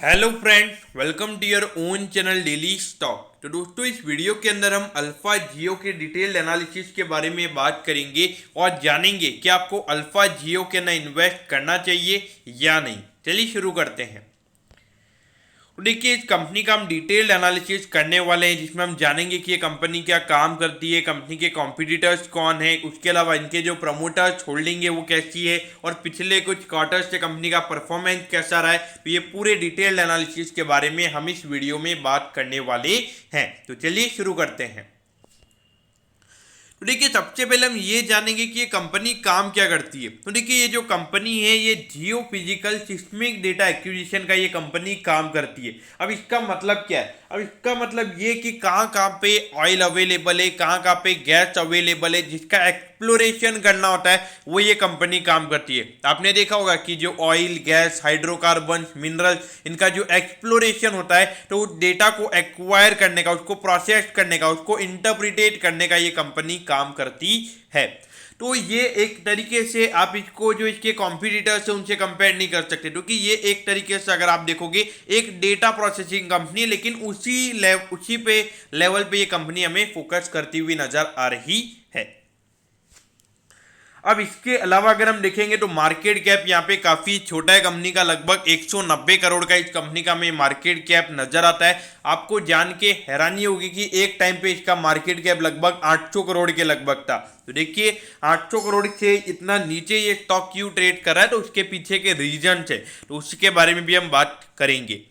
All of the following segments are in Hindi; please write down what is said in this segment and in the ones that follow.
Hello friends, welcome to your own channel daily stock. तो दोस्तों, इस वीडियो के अंदर हम अल्फा जियो के डिटेल्ड एनालिसिस के बारे में बात करेंगे और जानेंगे कि आपको अल्फा जियो के अंदर इन्वेस्ट करना चाहिए या नहीं। चलिए शुरू करते हैं। तो देखिए, इस कंपनी का हम डिटेल्ड एनालिसिस करने वाले हैं, जिसमें हम जानेंगे कि ये कंपनी क्या काम करती है, कंपनी के कॉम्पिटिटर्स कौन है, उसके अलावा इनके जो प्रमोटर्स होल्डिंग है वो कैसी है और पिछले कुछ क्वार्टर्स से कंपनी का परफॉर्मेंस कैसा रहा है। तो ये पूरे डिटेल्ड एनालिसिस के बारे में हम इस वीडियो में बात करने वाले हैं। तो चलिए शुरू करते हैं। तो देखिए, सबसे पहले हम ये जानेंगे कि ये कंपनी काम क्या करती है। तो देखिए, ये जो कंपनी है ये जियो फिजिकल सिस्मिक डेटा एक्विजिशन का ये कंपनी काम करती है। अब इसका मतलब क्या है? अब इसका मतलब ये कि कहाँ कहाँ पे ऑयल अवेलेबल है, कहाँ कहाँ पे गैस अवेलेबल है, जिसका एक्सप्लोरेशन करना होता है, वो ये कंपनी काम करती है। आपने देखा होगा कि जो ऑयल, गैस, हाइड्रोकार्बन, मिनरल, इनका जो एक्सप्लोरेशन होता है, तो उस डेटा को एक्वायर करने का, उसको प्रोसेस करने का, उसको इंटरप्रिटेट करने का ये कंपनी काम करती है। तो ये एक तरीके से आप इसको जो इसके कॉम्पिटिटर्स है उनसे कंपेयर नहीं कर सकते, क्योंकि ये एक तरीके से अगर आप देखोगे एक डेटा प्रोसेसिंग कंपनी है, लेकिन उसी पे लेवल पे ये कंपनी हमें फोकस करती हुई नजर आ रही है। अब इसके अलावा अगर हम देखेंगे तो मार्केट कैप यहाँ पे काफी छोटा है कंपनी का, लगभग 190 करोड़ का इस कंपनी का हमें मार्केट कैप नजर आता है। आपको जान के हैरानी होगी कि एक टाइम पे इसका मार्केट कैप लगभग 800 करोड़ के लगभग था। तो देखिए, 800 करोड़ से इतना नीचे ये स्टॉक क्यों ट्रेड कर रहा है, तो उसके पीछे के रीजन है, तो उसके बारे में भी हम बात करेंगे।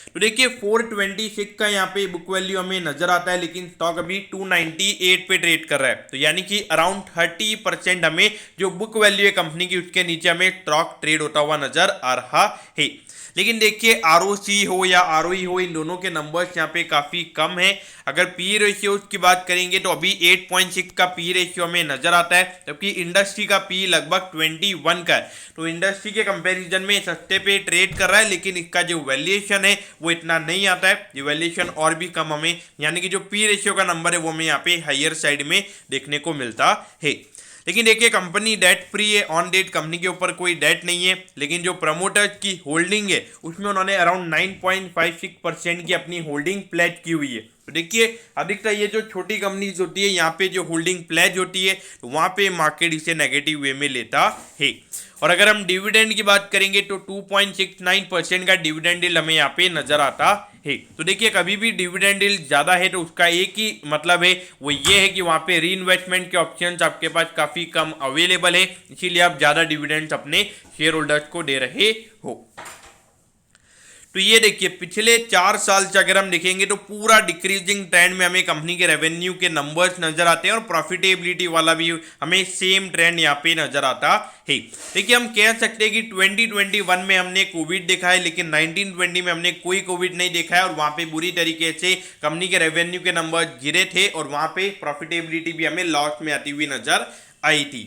तो देखिए, 426 का यहाँ पे बुक वैल्यू हमें नजर आता है, लेकिन स्टॉक अभी 298 पे ट्रेड कर रहा है। तो यानी कि अराउंड 30% हमें जो बुक वैल्यू है कंपनी की, उसके नीचे हमें स्टॉक ट्रेड होता हुआ नजर आ रहा है। लेकिन देखिए, आरओसी हो या आरओई हो, इन दोनों के नंबर्स यहाँ पे काफी कम है। अगर पी रेशियो की बात करेंगे तो अभी 8.6 का पी रेशियो हमें नजर आता है, जबकि इंडस्ट्री का पी लगभग 21 का है। तो इंडस्ट्री के कंपैरिजन में सस्ते पे ट्रेड कर रहा है, लेकिन इसका जो वैल्यूएशन है वो इतना नहीं आता है। ये वैल्यूएशन और भी कम हमें, यानी कि जो पी रेशियो का नंबर है वो हमें यहाँ पे हायर साइड में देखने को मिलता है। लेकिन देखिए, कंपनी डेट फ्री है, ऑन डेट कंपनी के ऊपर कोई डेट नहीं है, लेकिन जो प्रमोटर्स की होल्डिंग है उसमें उन्होंने अराउंड 9.56% की अपनी होल्डिंग प्लेज की हुई है। तो देखिए, अधिकतर ये जो छोटी कंपनीज होती है, यहाँ पे जो होल्डिंग प्लेज होती है, तो वहाँ पे मार्केट इसे नेगेटिव वे में लेता है। और अगर हम डिविडेंड की बात करेंगे तो 2.69% का डिविडेंड यील्ड हमें यहाँ पे नजर आता है। तो देखिए, कभी भी डिविडेंड यील्ड ज्यादा है तो उसका एक ही मतलब है, वो ये है कि वहाँ पे री इन्वेस्टमेंट के ऑप्शंस आपके पास काफी कम अवेलेबल है, इसीलिए आप ज्यादा डिविडेंड्स अपने शेयर होल्डर्स को दे रहे हो। तो ये देखिए, पिछले 4 साल से अगर हम देखेंगे तो पूरा डिक्रीजिंग ट्रेंड में हमें कंपनी के रेवेन्यू के नंबर्स नजर आते हैं और प्रॉफिटेबिलिटी वाला भी हमें सेम ट्रेंड यहाँ पे नजर आता है। देखिए, हम कह सकते हैं कि 2021 में हमने कोविड देखा है, लेकिन 1920 में हमने कोई कोविड नहीं देखा है, और वहाँ पे बुरी तरीके से कंपनी के रेवेन्यू के नंबर गिरे थे और वहाँ पे प्रॉफिटेबिलिटी भी हमें लॉस में आती हुई नजर आई थी।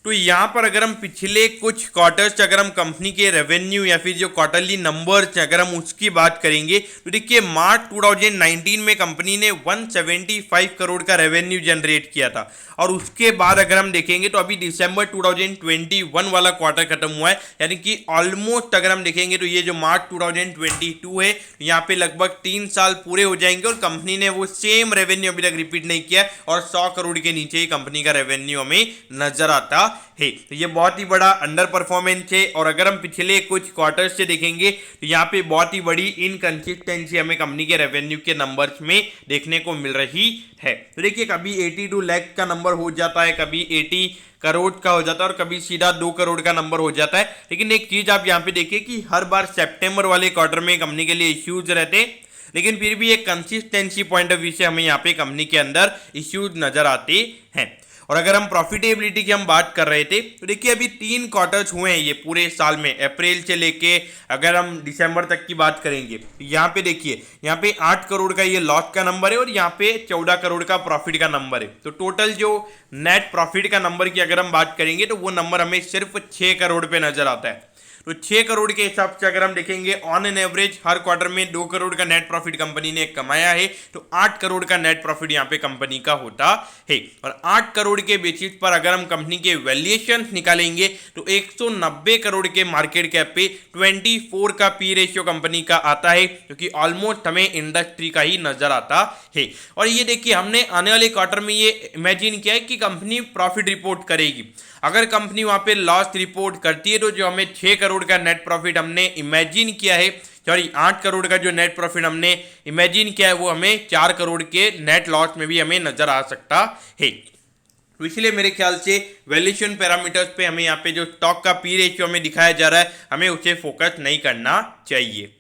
तो यहाँ पर अगर हम पिछले कुछ क्वार्टर्स अगर हम कंपनी के रेवेन्यू या फिर जो क्वार्टरली नंबर्स अगर हम उसकी बात करेंगे तो देखिए, मार्च 2019 में कंपनी ने 175 करोड़ का रेवेन्यू जनरेट किया था, और उसके बाद अगर हम देखेंगे तो अभी दिसंबर 2021 वाला क्वार्टर खत्म हुआ है, यानी कि ऑलमोस्ट अगर हम देखेंगे तो ये जो मार्च 2022 है, यहाँ पे लगभग 3 साल पूरे हो जाएंगे और कंपनी ने वो सेम रेवेन्यू अभी तक रिपीट नहीं किया, और 100 करोड़ के नीचे ही कंपनी का रेवेन्यू हमें नजर आता है। तो ये बहुत ही बड़ा अंडर परफॉर्मेंस है, और अगर हम पिछले कुछ क्वार्टर से देखेंगे तो यहाँ पे बहुत ही बड़ी इनकंसिस्टेंसी हमें कंपनी के रेवेन्यू के नंबर्स में देखने को मिल रही है। तो देखिए, कभी 82 लाख का नंबर हो जाता है, कभी 80 करोड़ का हो जाता है, और कभी सीधा 2 करोड़ का नंबर हो जाता है। लेकिन एक चीज आप यहाँ पे देखिए कि हर बार सितंबर वाले क्वार्टर में कंपनी के लिए इश्यूज रहते हैं, लेकिन फिर भी एक कंसिस्टेंसी पॉइंट ऑफ व्यू से हमें यहाँ पे कंपनी के अंदर इश्यूज नजर आते हैं। और अगर हम प्रॉफिटेबिलिटी की हम बात कर रहे थे तो देखिए, अभी 3 क्वार्टर्स हुए हैं ये पूरे साल में, अप्रैल से लेके अगर हम दिसंबर तक की बात करेंगे तो यहाँ पे देखिए, यहाँ पे 8 करोड़ का ये लॉस का नंबर है और यहाँ पे 14 करोड़ का प्रॉफिट का नंबर है। तो टोटल जो नेट प्रॉफिट का नंबर की अगर हम बात करेंगे तो वो नंबर हमें सिर्फ 6 करोड़ पे नजर आता है। तो 6 करोड़ के हिसाब से अगर हम देखेंगे on an average her quarter में 2 करोड़ का नेट प्रॉफिट कंपनी ने कमाया है, तो 8 करोड़ का नेट प्रॉफिट यहाँ पे कंपनी का होता है। और 8 करोड़ के बेसिस पर अगर हम कंपनी के वैल्यूएशन निकालेंगे तो 190 करोड़ के मार्केट कैप पे 24 का पी रेशियो कंपनी का आता है, क्योंकि ऑलमोस्ट हमें इंडस्ट्री का ही नजर आता है। और ये देखिए हमने आने वाले क्वार्टर में ये इमेजिन किया है कि कंपनी प्रॉफिट रिपोर्ट करेगी। अगर कंपनी वहां पे लॉस रिपोर्ट करती है तो जो हमें 6 करोड़ का नेट प्रॉफिट हमने इमेजिन किया है, सॉरी 8 करोड़ का जो नेट प्रॉफिट हमने इमेजिन किया है, वो हमें 4 करोड़ के नेट लॉस में भी हमें नजर आ सकता है। तो इसलिए मेरे ख्याल से वैल्यूएशन पैरामीटर्स पे हमें यहाँ पे जो स्टॉक का पी रेशियो हमें दिखाया जा रहा है, हमें उसे फोकस नहीं करना चाहिए।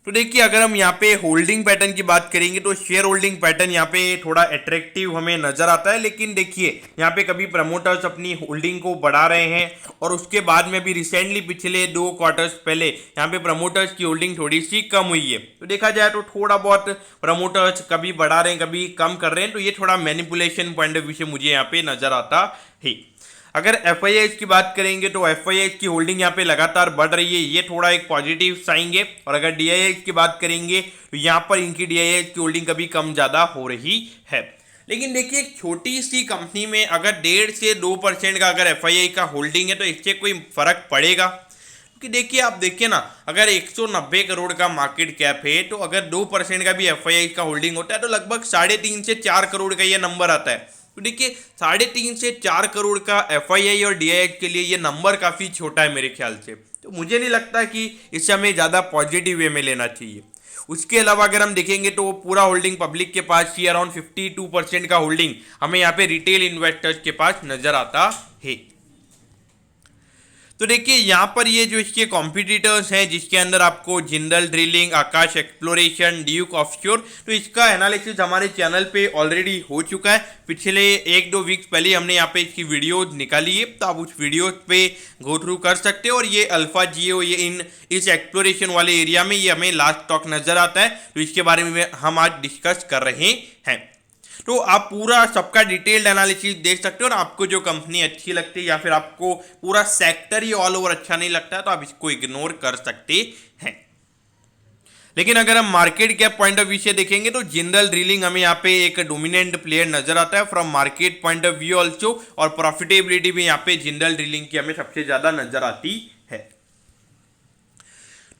तो देखिए अगर हम यहाँ पे होल्डिंग पैटर्न की बात करेंगे तो शेयर होल्डिंग पैटर्न यहाँ पे थोड़ा अट्रैक्टिव हमें नजर आता है, लेकिन देखिए यहाँ पे कभी प्रमोटर्स अपनी होल्डिंग को बढ़ा रहे हैं और उसके बाद में भी रिसेंटली पिछले 2 क्वार्टर्स पहले यहाँ पे प्रमोटर्स की होल्डिंग थोड़ी सी कम हुई है। तो देखा जाए तो थोड़ा बहुत प्रमोटर्स कभी बढ़ा रहे हैं कभी कम कर रहे हैं, तो ये थोड़ा मैनिपुलेशन पॉइंट ऑफ व्यू से मुझे यहाँ पे नजर आता है। अगर एफआईआई की बात करेंगे तो एफआईआई की होल्डिंग यहाँ पे लगातार बढ़ रही है, ये थोड़ा एक पॉजिटिव साइन है। और अगर डीआईआई की बात करेंगे तो यहाँ पर इनकी डीआईआई की होल्डिंग कभी कम ज़्यादा हो रही है। लेकिन देखिए एक छोटी सी कंपनी में अगर 1.5 से 2% का अगर एफआईआई का होल्डिंग है तो इससे कोई फर्क पड़ेगा? क्योंकि देखिए आप देखिए ना, अगर 190 करोड़ का मार्केट कैप है तो अगर 2% का भी एफआईआई का होल्डिंग होता है तो लगभग 3.5 से 4 करोड़ का ये नंबर आता है। तो देखिए 3.5 से 4 करोड़ का एफआईआई और डीआईआई के लिए ये नंबर काफ़ी छोटा है मेरे ख्याल से। तो मुझे नहीं लगता कि इससे हमें ज़्यादा पॉजिटिव वे में लेना चाहिए। उसके अलावा अगर हम देखेंगे तो पूरा होल्डिंग पब्लिक के पास ही अराउंड 52% का होल्डिंग हमें यहाँ पे रिटेल इन्वेस्टर्स के पास नजर आता है। तो देखिए यहाँ पर ये जो इसके कॉम्पिटिटर्स हैं जिसके अंदर आपको जिंदल ड्रिलिंग, आकाश एक्सप्लोरेशन, ड्यूक ऑफशोर, तो इसका एनालिसिस हमारे चैनल पे ऑलरेडी हो चुका है। पिछले 1-2 वीक्स पहले हमने यहाँ पे इसकी वीडियो निकाली है, तो आप उस वीडियो पे गो थ्रू कर सकते हो। और ये अल्फा जियो ये इस एक्सप्लोरेशन वाले एरिया में ये हमें लास्ट स्टॉक नजर आता है, तो इसके बारे में हम आज डिस्कस कर रहे हैं। तो आप पूरा सबका डिटेल्ड एनालिसिस देख सकते हो और आपको जो कंपनी अच्छी लगती है या फिर आपको पूरा सेक्टर ही ऑल ओवर अच्छा नहीं लगता है तो आप इसको इग्नोर कर सकते हैं। लेकिन अगर हम market cap point of view से देखेंगे तो जिंदल ड्रिलिंग हमें यहाँ पे एक डोमिनेंट प्लेयर नजर आता है from market point of view also, और प्रॉफिटेबिलिटी भी यहाँ पे जिंदल ड्रिलिंग की हमें सबसे ज्यादा नजर आती है।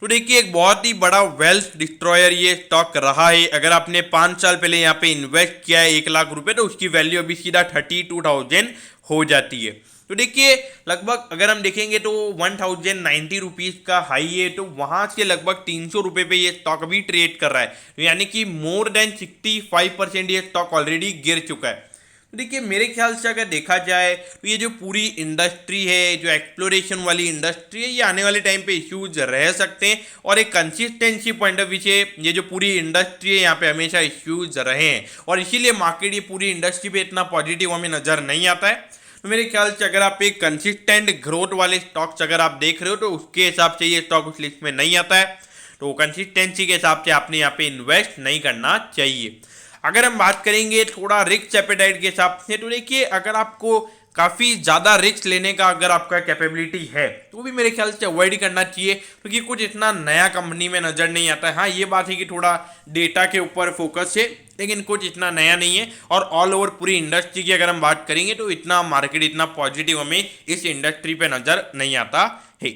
तो देखिए एक बहुत ही बड़ा वेल्थ डिस्ट्रॉयर ये स्टॉक रहा है। अगर आपने 5 साल पहले यहाँ पे इन्वेस्ट किया है 1 लाख रुपए तो उसकी वैल्यू अभी सीधा 32,000 हो जाती है। तो देखिए लगभग अगर हम देखेंगे तो 1090 रुपीज़ का हाई है, तो वहाँ से लगभग 300 रुपये पे ये स्टॉक अभी ट्रेड कर रहा है, तो यानी कि मोर देन 65% ये स्टॉक ऑलरेडी गिर चुका है। देखिए मेरे ख्याल से अगर देखा जाए तो ये जो पूरी इंडस्ट्री है, जो एक्सप्लोरेशन वाली इंडस्ट्री है, ये आने वाले टाइम पे इश्यूज रह सकते हैं। और एक कंसिस्टेंसी पॉइंट ऑफ व्यू से ये जो पूरी इंडस्ट्री है यहाँ पे हमेशा इश्यूज रहे हैं, और इसीलिए मार्केट ये पूरी इंडस्ट्री पे इतना पॉजिटिव हमें नजर नहीं आता है। तो मेरे ख्याल से अगर आप एक कंसिस्टेंट ग्रोथ वाले स्टॉक्स अगर आप देख रहे हो तो उसके हिसाब से ये स्टॉक उस लिस्ट में नहीं आता है, तो कंसिस्टेंसी के हिसाब से आपने यहाँ पे इन्वेस्ट नहीं करना चाहिए। अगर हम बात करेंगे थोड़ा रिस्क एपेटाइट के हिसाब से, तो देखिए अगर आपको काफ़ी ज़्यादा रिस्क लेने का अगर आपका कैपेबिलिटी है तो भी मेरे ख्याल से अवॉइड करना चाहिए, क्योंकि कुछ इतना नया कंपनी में नज़र नहीं आता है। हाँ ये बात है कि थोड़ा डेटा के ऊपर फोकस है, लेकिन कुछ इतना नया नहीं है। और ऑल ओवर पूरी इंडस्ट्री की अगर हम बात करेंगे तो इतना मार्केट इतना पॉजिटिव हमें इस इंडस्ट्री पे नज़र नहीं आता है।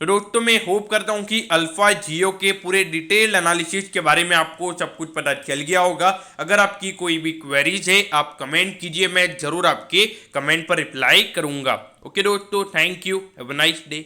तो दोस्तों मैं होप करता हूं कि अल्फा जियो के पूरे डिटेल एनालिसिस के बारे में आपको सब कुछ पता चल गया होगा। अगर आपकी कोई भी क्वेरीज है आप कमेंट कीजिए, मैं जरूर आपके कमेंट पर रिप्लाई करूंगा। ओके दोस्तों, thank you, have a nice day.